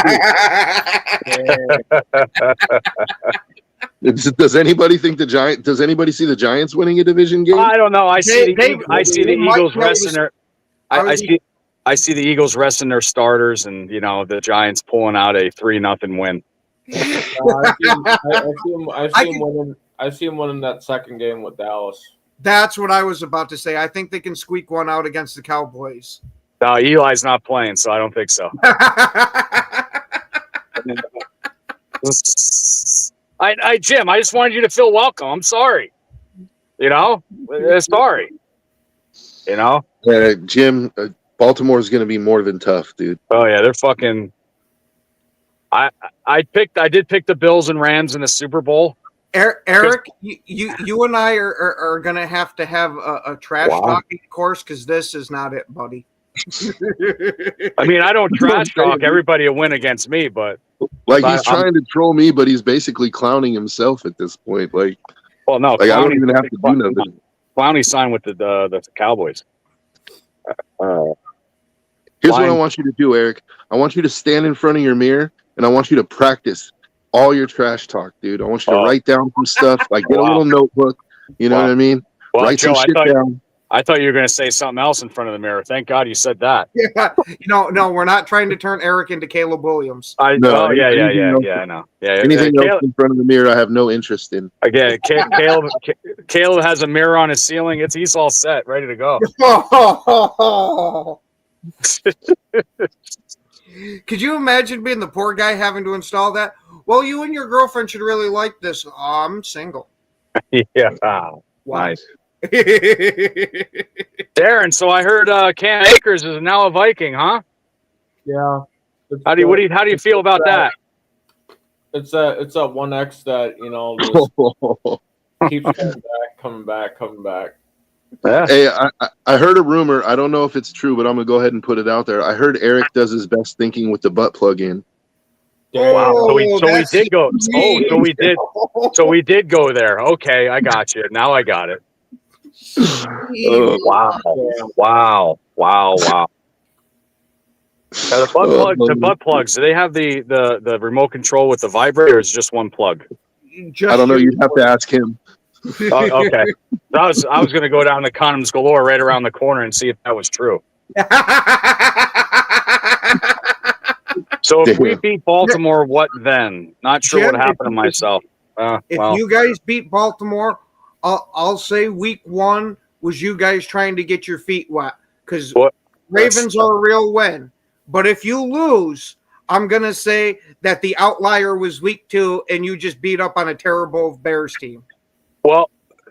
sure. Does anybody think the Giants? Does anybody see the Giants winning a division game? I don't know. I see the Eagles resting their. I see the Eagles resting their starters, and the Giants pulling out a 3-0 win. I see him winning that second game with Dallas. That's what I was about to say. I think they can squeak one out against the Cowboys. No, Eli's not playing, so I don't think so. Jim, I just wanted you to feel welcome. I'm sorry. Sorry. Jim, Baltimore is going to be more than tough, dude. Oh yeah, they're fucking. I did pick the Bills and Rams in the Super Bowl. Eric, you and I are gonna have a trash talking course because this is not it, buddy. I mean, I don't trash talk. Everybody will win against me, but he's trying to troll me, but he's basically clowning himself at this point. No, I don't even have to do nothing. Clowney signed with the Cowboys. Here's what I want you to do, Eric. I want you to stand in front of your mirror, and I want you to practice all your trash talk, dude. I want you to write down some stuff, get a little notebook. You know what I mean? Well, write Joe, some shit down. I thought you were going to say something else in front of the mirror. Thank God you said that. Yeah, no, we're not trying to turn Eric into Caleb Williams. I know. Yeah, I know. Yeah, anything else in front of the mirror, I have no interest in. Again, Caleb has a mirror on his ceiling. He's all set, ready to go. Could you imagine being the poor guy having to install that? Well, you and your girlfriend should really like this. Oh, I'm single. Yeah. Wow. Nice. Darren, so I heard Cam Akers is now a Viking, huh? Yeah. How do you feel about that? It's a 1X that keeps coming back. Yeah. Hey, I heard a rumor. I don't know if it's true, but I'm gonna go ahead and put it out there. I heard Eric does his best thinking with the butt plug in. Wow. So we did go. So we did go there. Okay, I got you. Now I got it. Wow. Now, the butt plugs. Do they have the remote control with the vibrator? Or is it just one plug? I don't know. You'd have to ask him. Oh, okay. I was going to go down to Condoms Galore right around the corner and see if that was true. So if we beat Baltimore, what then? Not sure what happened to myself. If you guys beat Baltimore, I'll say week 1 was you guys trying to get your feet wet because Ravens are a real win. But if you lose, I'm going to say that the outlier was week 2 and you just beat up on a terrible Bears team. Well,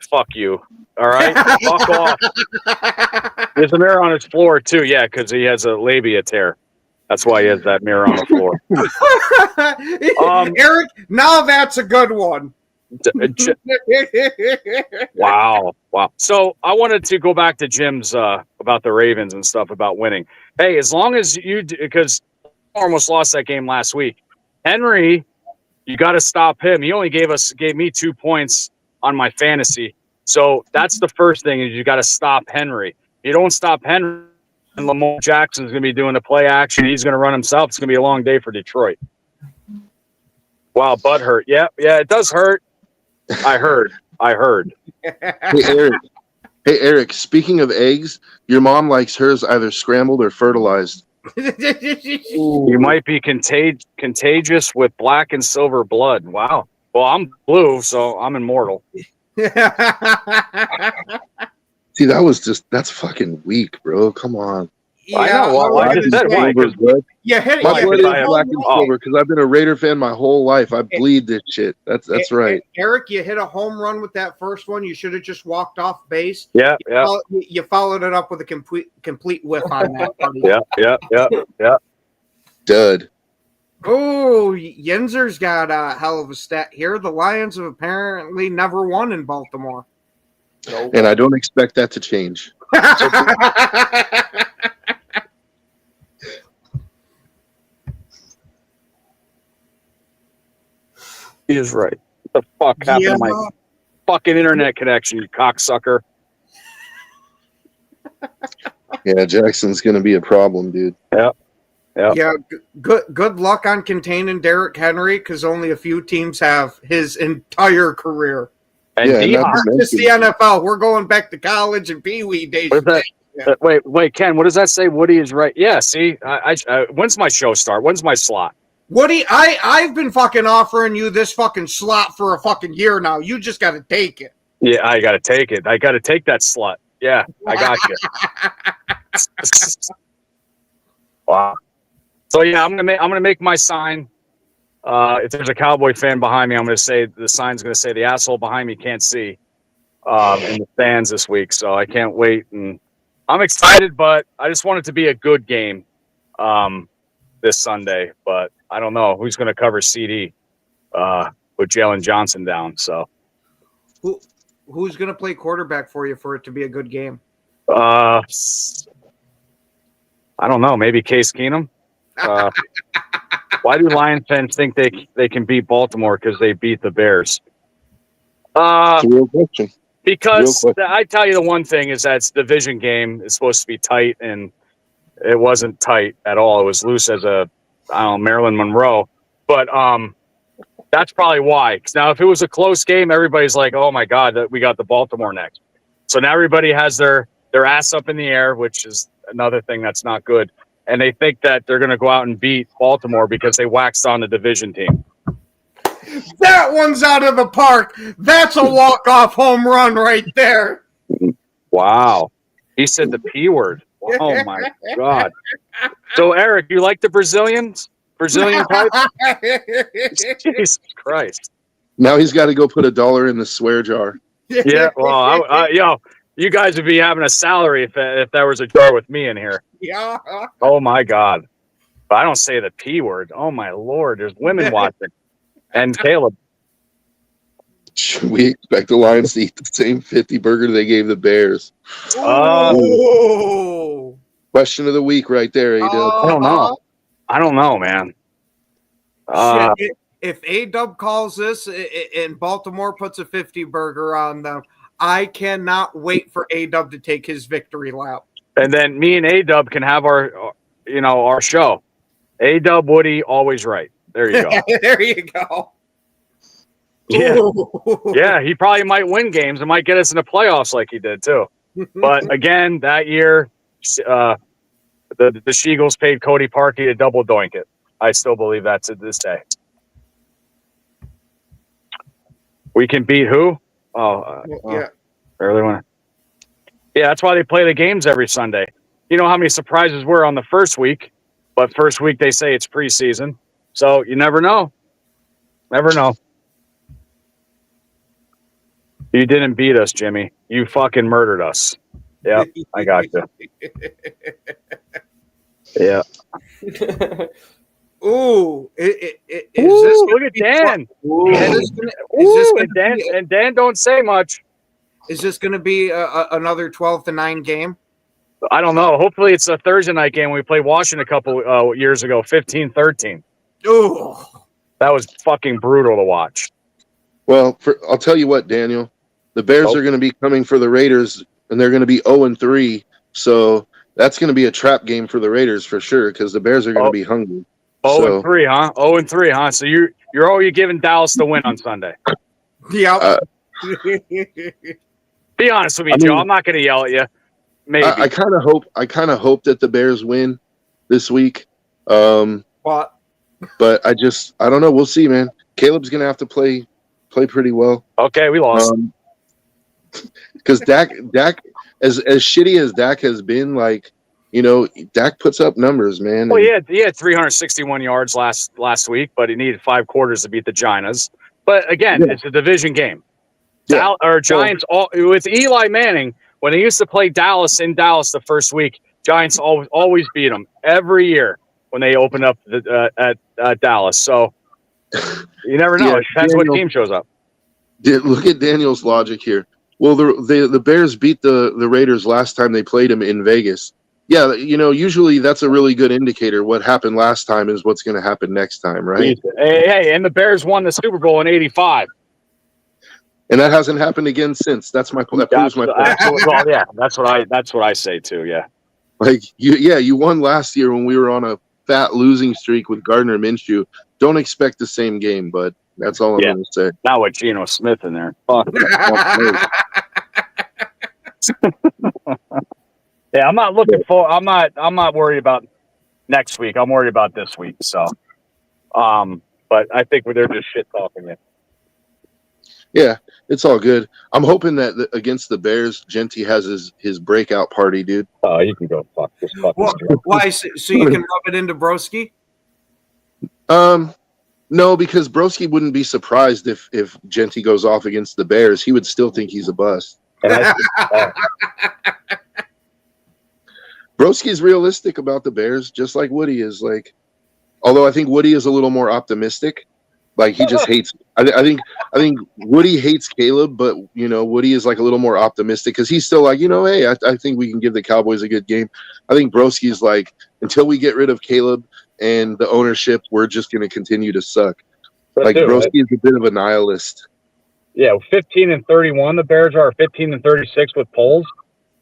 fuck you. All right? Fuck off. There's a mirror on his floor, too. Yeah, because he has a labia tear. That's why he has that mirror on the floor. Eric, now that's a good one. Wow. So I wanted to go back to Jim's about the Ravens and stuff about winning. Hey, as long as because almost lost that game last week. Henry, you got to stop him. He only gave me 2 points on my fantasy. So that's the first thing is you got to stop Henry. If you don't stop Henry, and Lamar Jackson's going to be doing the play action. He's going to run himself. It's going to be a long day for Detroit. Wow, butt hurt. Yeah, it does hurt. I heard. Hey, Eric, speaking of eggs, your mom likes hers either scrambled or fertilized. You might be contagious with black and silver blood. Wow. Well, I'm blue, so I'm immortal. See, that's fucking weak, bro. Come on. Yeah, I know. Well, I just said why. Yeah, hit it. My blood is black and silver because I've been a Raider fan my whole life. I bleed this shit. That's right. Eric, you hit a home run with that first one. You should have just walked off base. Yeah. You followed it up with a complete whiff on that. Yeah. Dud. Oh, Yenzer's got a hell of a stat here. The Lions have apparently never won in Baltimore. Nope. And I don't expect that to change. He is right. What the fuck happened to my fucking internet connection, you cocksucker? Yeah, Jackson's going to be a problem, dude. Yep. Yeah, good luck on containing Derrick Henry because only a few teams have his entire career. And Yeah, Not just the NFL. We're going back to college and Pee Wee days. What is that? Wait, Ken. What does that say? Woody is right. Yeah. See, when's my show start? When's my slot? Woody, I've been fucking offering you this fucking slot for a fucking year now. You just got to take it. Yeah, I got to take it. I got to take that slut. Yeah, I got you. Wow. So yeah, I'm gonna make my sign. If there's a Cowboy fan behind me, I'm gonna say the sign's gonna say the asshole behind me can't see in the stands this week. So I can't wait, and I'm excited, but I just want it to be a good game this Sunday. But I don't know who's gonna cover CD with Jalen Johnson down. So Who's gonna play quarterback for you for it to be a good game? I don't know. Maybe Case Keenum. Why do Lions fans think they can beat Baltimore because they beat the Bears? It's a real question. Because I tell you the one thing is that it's a division game. It's supposed to be tight, and it wasn't tight at all. It was loose as Marilyn Monroe. But that's probably why. 'Cause now, if it was a close game, everybody's like, "Oh my God, that we got the Baltimore next." So now everybody has their ass up in the air, which is another thing that's not good. And they think that they're going to go out and beat Baltimore because they waxed on the division team. That one's out of the park. That's a walk-off home run right there. Wow. He said the P word. Oh, my God. So, Eric, you like the Brazilians? Brazilian type? Jesus Christ. Now he's got to go put $1 in the swear jar. Yeah, well, you guys would be having a salary if there was a jar with me in here. Yeah. Oh, my God. But I don't say the P word. Oh, my Lord. There's women watching. And Caleb. Should we expect the Lions to eat the same 50 burger they gave the Bears? Oh. Question of the week right there, A-Dub. I don't know, man. If A-Dub calls this and Baltimore puts a 50 burger on them, I cannot wait for A-Dub to take his victory lap. And then me and A-Dub can have our show. A-Dub, Woody, always right. There you go. There you go. Yeah. Yeah, he probably might win games and might get us in the playoffs like he did too. But again, that year, the Sheagles paid Cody Parkey to double doink it. I still believe that to this day. We can beat who? Early one. Yeah, that's why they play the games every Sunday. You know how many surprises were on the first week, but first week they say it's preseason. So you never know. Never know. You didn't beat us, Jimmy. You fucking murdered us. Yep, I got you. Yeah. Ooh, look at Dan. And Dan don't say much. Is this going to be another 12-9 game? I don't know. Hopefully it's a Thursday night game. We played Washington a couple years ago, 15-13. Ooh. That was fucking brutal to watch. Well, I'll tell you what, Daniel. The Bears are going to be coming for the Raiders, and they're going to be 0-3. So that's going to be a trap game for the Raiders for sure because the Bears are going to be hungry. 0-3, huh? 0-3, huh? So you're already giving Dallas the win on Sunday. Yeah. Be honest with me, Joe. I'm not going to yell at you. Maybe. I kind of hope that the Bears win this week. But I don't know. We'll see, man. Caleb's going to have to play pretty well. Okay, we lost. Because Dak, as shitty as Dak has been, Dak puts up numbers, man. Well, he had 361 yards last week, but he needed 5 quarters to beat the Giants. But again, it's a division game. Yeah. Giants with Eli Manning, when they used to play Dallas in Dallas the first week, Giants always beat them every year when they opened up at Dallas. So you never know. It depends what team shows up. Look at Daniel's logic here. Well, the Bears beat the Raiders last time they played them in Vegas. Yeah, usually that's a really good indicator. What happened last time is what's going to happen next time, right? Hey, and the Bears won the Super Bowl in '85. And that hasn't happened again since. That proves my point. Well, yeah, that's what I say too. Yeah. Like you won last year when we were on a fat losing streak with Gardner Minshew. Don't expect the same game, but that's all I'm going to say. Not with Geno Smith in there. Fuck. Yeah, I'm not worried about next week. I'm worried about this week. So, but I think they're just shit talking it. Yeah, it's all good. I'm hoping that against the Bears, Genty has his breakout party, dude. Oh, you can go fuck this. Why? So you can rub it into Broski? No, because Broski wouldn't be surprised if Genty goes off against the Bears. He would still think he's a bust. Broski's realistic about the Bears, just like Woody is. Like, although I think Woody is a little more optimistic. Like he just hates. I think Woody hates Caleb, but Woody is like a little more optimistic because he's still like, hey, I think we can give the Cowboys a good game. I think Broski's like, until we get rid of Caleb and the ownership, we're just going to continue to suck. Like Broski is a bit of a nihilist. Yeah, 15-31. The Bears are 15-36 with polls.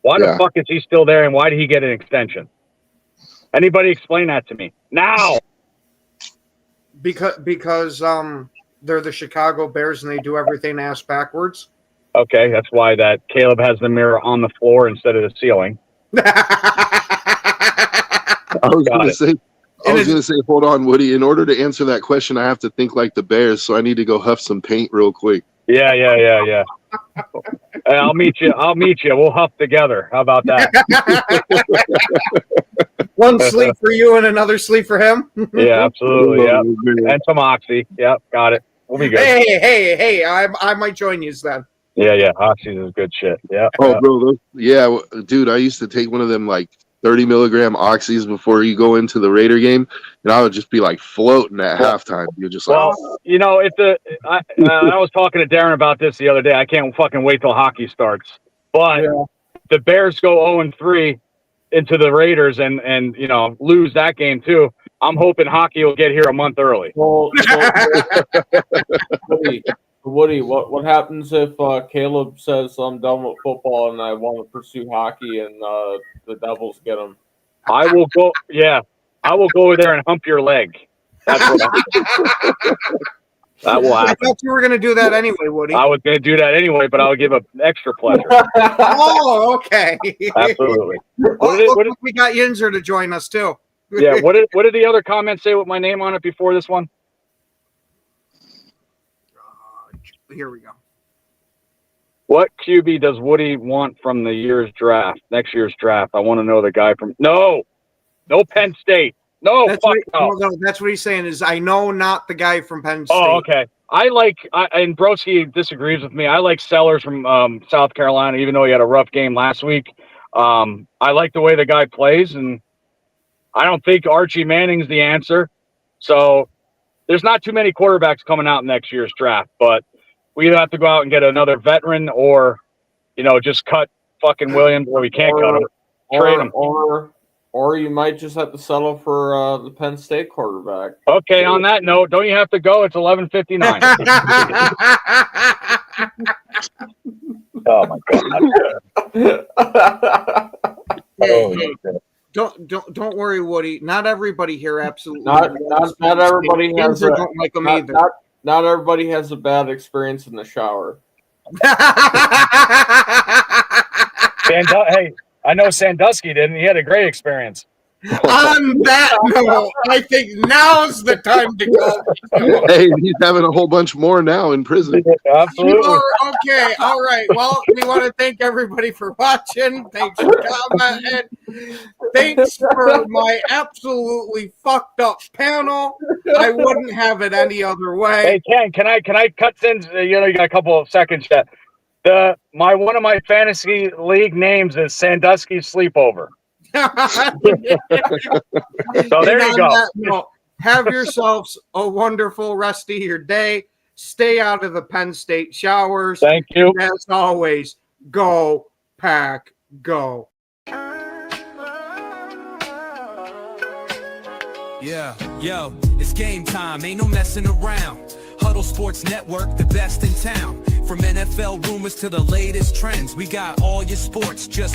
Why the fuck is he still there, and why did he get an extension? Anybody explain that to me now? Because they're the Chicago Bears and they do everything ass backwards. Okay, that's why that Caleb has the mirror on the floor instead of the ceiling. I was going to say, hold on, Woody. In order to answer that question, I have to think like the Bears, so I need to go huff some paint real quick. Yeah. I'll meet you. We'll huff together. How about that? One sleep for you and another sleep for him. Yeah, absolutely. Yeah, and some Oxy. Yep, got it. We'll be good. Hey! I might join you then. Yeah. Oxy is good shit. Yeah. Oh, bro. Dude. I used to take one of them like 30 milligram oxys before you go into the Raider game, and I would just be like floating at halftime. You're just like, I was talking to Darren about this the other day. I can't fucking wait till hockey starts. But the Bears go 0-3 into the Raiders and lose that game too. I'm hoping hockey will get here a month early. Well, Woody, what happens if Caleb says I'm done with football and I want to pursue hockey and the Devils get him? I will go. Yeah, I will go over there and hump your leg. That's what that will happen. I thought you were going to do that anyway, Woody. I was going to do that anyway, but I would give an extra pleasure. Oh, okay. Absolutely. We got Yinzer to join us too. Yeah. What did the other comments say with my name on it before this one? Here we go. What QB does Woody want from next year's draft? I want to know the guy from no Penn State. No, that's that's what he's saying is I know not the guy from Penn State. Oh, okay. And Broski disagrees with me. I like Sellers from South Carolina, even though he had a rough game last week. I like the way the guy plays, and I don't think Archie Manning's the answer. So there's not too many quarterbacks coming out in next year's draft, but we either have to go out and get another veteran or, just cut fucking Williams where we can't cut him. Trade him. Or you might just have to settle for the Penn State quarterback. Okay, on that note, don't you have to go? It's 11:59. Oh my god. Hey. Don't worry, Woody. Not everybody here absolutely. Not everybody has. Don't like them either. Not everybody has a bad experience in the shower. Hey, I know Sandusky didn't. He had a great experience. On that note, I think now's the time to go. Hey, he's having a whole bunch more now in prison. Absolutely. Okay, all right. Well, we want to thank everybody for watching. Thanks for commenting. Thanks for my absolutely fucked up panel. I wouldn't have it any other way. Hey, Ken, can I cut in? You got a couple of seconds yet. One of my fantasy league names is Sandusky Sleepover. So there you go. Have yourselves a wonderful rest of your day. Stay out of the Penn State showers. Thank you. And as always, go Pack, go. Yeah, yo, it's game time, ain't no messing around. Huddle Sports Network, the best in town. From NFL rumors to the latest trends, we got all your sports just